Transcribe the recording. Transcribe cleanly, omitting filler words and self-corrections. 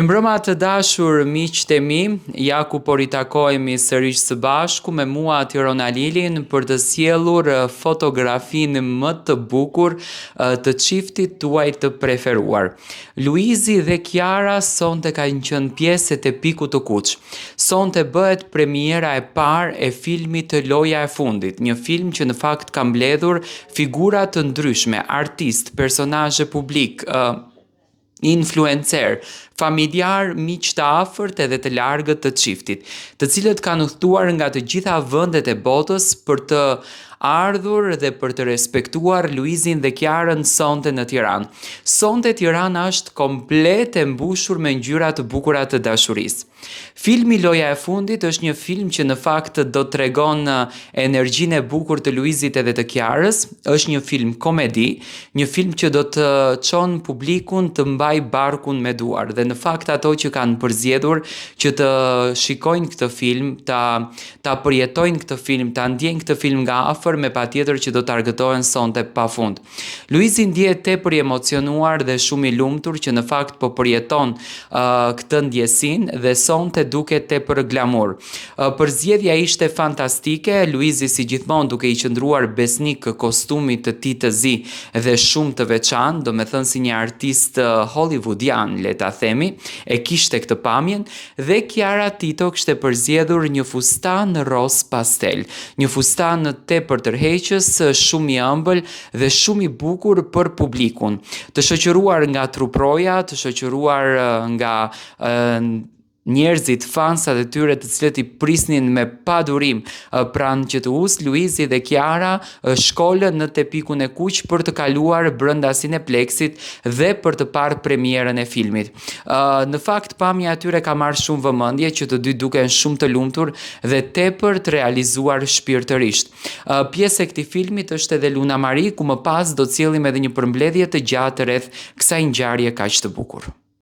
Mbrëma të dashur miqtë e mi, ja ku po ritakojemi sërish së bashku me mua Tirona Lilin për të sjellur fotografinë më të bukur të çiftit tuaj të preferuar. Luizi dhe Kiara sonte kanë qenë pjesë e Pikut të Kuq. Sonte bëhet premiera e parë e filmit Loja e Fundit, një film që në fakt ka mbledhur figura të ndryshme, artist, personazhe publik, influencer, familjar, miq të afërt edhe të largët të çiftit, të cilët kanë udhëtuar nga të gjitha vendet e botës për të ardhur dhe për të respektuar Luizin dhe Kiarën sonte në Tiranë. Sonte Tirana është komplet e mbushur me ngjyra të bukura të dashurisë. Filmi Loja e Fundit është një film që në fakt do tregon energjinë e bukur të Luizit edhe të Kiarës. Është një film komedi, një film që do të çon publikun të mbaj barkun me duar dhe në fakt ato që kanë përzgjedhur që të shikojnë këtë film, ta përjetojnë këtë film, ta ndjejnë këtë film nga afër, me patjetër që do të argëtohen sonte pafund. Luizi ndihet tepër i emocionuar dhe shumë i lumtur që në fakt po përjeton këtë ndjesinë dhe sonte duket tepër glamur. Përzgjedhja ishte fantastike, Luizi si gjithmonë duke i qëndruar besnik kostumit të tij të zi dhe shumë të veçantë, domethënë si një artist hollywoodian, le ta themi, e kishte këtë pamjen, dhe Kiara Tito kishte përzgjedhur një fustan roz pastel, një fustan tepër tërheqës, shumë i ëmbël dhe shumë i bukur për publikun, të shoqëruar nga truproja, të shoqëruar nga njerëzit, fansat e tyre të cilët i prisnin me padurim pranë QTU-s. Luizi dhe Kiara shkollën në Pikun e Kuq për të kaluar brenda Cineplexit dhe për të parë premierën e filmit. Në fakt pamja atyre ka marrë shumë vëmendje që të dy duken shumë të lumtur dhe tepër të realizuar shpirtërisht. Pjesë e këtij filmit është edhe Luna Mari, ku më pas do të sjellim edhe një përmbledhje të gjatë rreth kësaj ngjarje kaq të bukur.